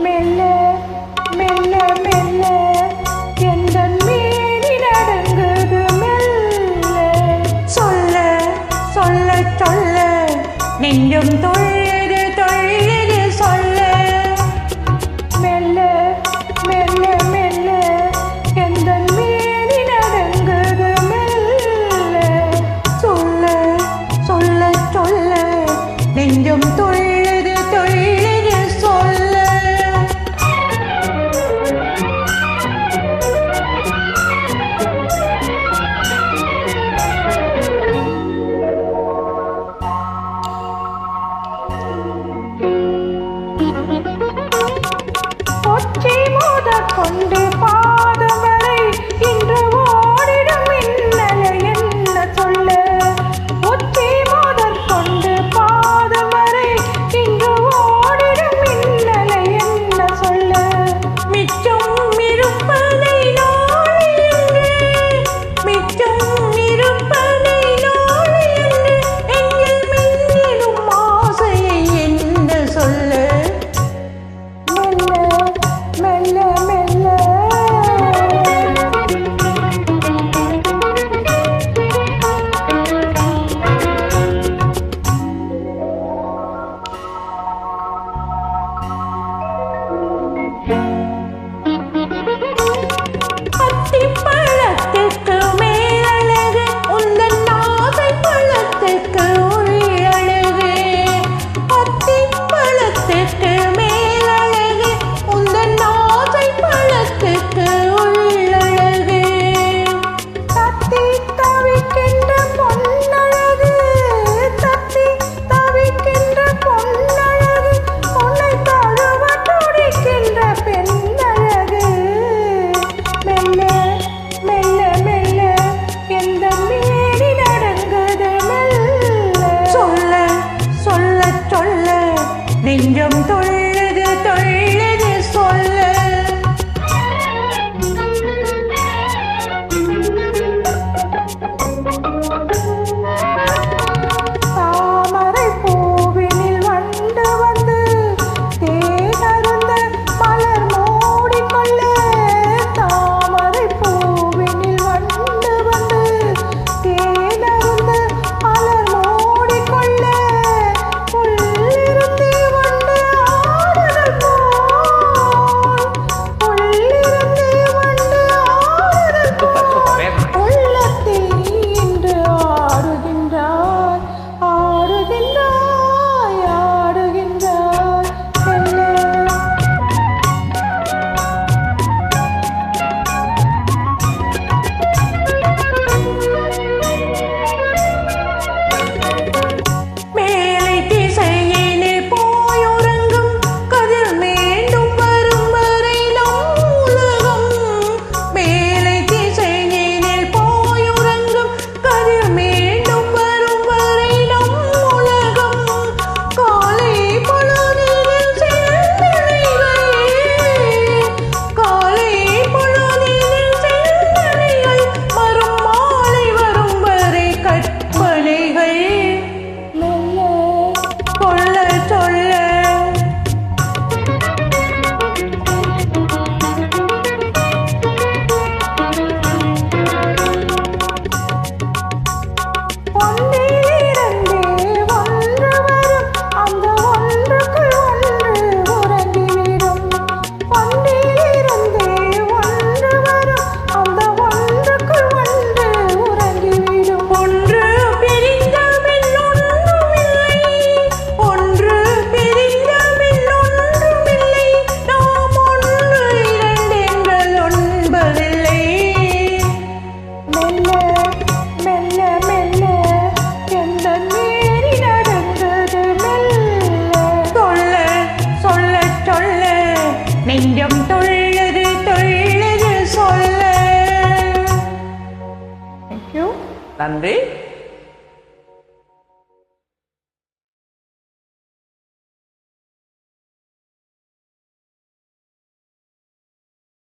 மெல்ல மெல்ல மெல்ல எந்தன் மேனி நடங்குது மெல்ல சொல்ல சொல்ல சொல்ல நெஞ்சும் தொழுது தொழுது சொல்ல மெல்ல மெல்ல மெல்ல எந்தன் மேனி நடங்குது மெல்ல சொல்ல சொல்ல சொல்ல நெஞ்சும் தொழுது தொழுது சொல்ல ஒற்றை மோதக் கொண்டு பாதம் வரை இன்று ஓடிடும் மின்னலை என்ன சொல்ல ஒற்றை மோதக் கொண்டு பாதம் வரை இன்று ஓடிடும் மின்னலை என்ன சொல்ல மிச்சம் இருப்பதை நாளை என்று மிச்சம் இருப்பதை நாளை என்று எங்கள் மின்னிலும் ஆசையை என்ன சொல்ல மெல்ல மெல்ல அத்திப்பழத்துக்கு மேலழகு உந்தன் ஆசை பழத்துக்கு உள்ளழகு அத்திப்பழத்துக்கு மேலழகு உந்தன் ஆசை பழத்துக்கு உள்ளழகு தத்தி தவிக்கின்ற பொன்னழகு தத்தி தவிக்கின்ற பொன்னழகு உன்னை தழுவ துடிக்கின்ற பெண்ணழகு மெல்ல மெல்ல மெல்ல எந்த மேடி நடங்குது மெல்ல சொல்ல சொல்ல சொல்ல நெஞ்சம் தொழுது தொழுது சொல்ல தாமரை பூவினில் வண்டு வந்து தேனருந்த மலர் மூடிக்கொள்ள தாமரை பூவினில் வண்டு வந்து தேனருந்த மலர் மூடிக்கொள்ள உள்ளிருந்தே வண்டு ஆடுதல் போல் உள்ளிருந்தே வண்டு ஆடுதல் போல் உள்ளத்தில் இன்று ஆடுகின்றாய் ஆடுகின்றாய் ஆடுகின்றாய் மெல்ல மேலை திசையினில் போயுறங்கும் கதிர் மீண்டும் வரும் வரை நம் உலகம் மேலை திசையினில் போயுறங்கும் கதிர் மீண்டும் வரும் வரை நம் உலகம் காலை பொழுதில் செந்தனைகள் காலை பொழுதில் செந்தனைகள் மறும் மாலை வரும் வரை கற்பனைகள் மெல்ல சொல்ல சொல்ல ஒன்றிலிருந்தே ஒன்று வரும் அந்த ஒன்றுக்குள் ஒன்று உறங்கிவிடும் ஒன்றிலிருந்தே ஒன்று வரும் அந்த ஒன்றுக்குள் ஒன்று உறங்கிவிடும் ஒன்று பிரிந்த பின் ஒன்றுமில்லை ஒன்று பிரிந்த பின் ஒன்றுமில்லை நாம் ஒன்று இரண்டு எங்கள் ஒன்பதில்லை மெல்ல மெல்ல மெல்ல எந்த மேரி நடந்தது மெல்ல சொல்ல சொல்ல சொல்ல நெஞ்சம் தொழுது தொழுது சொல்ல Thank you. நன்றி.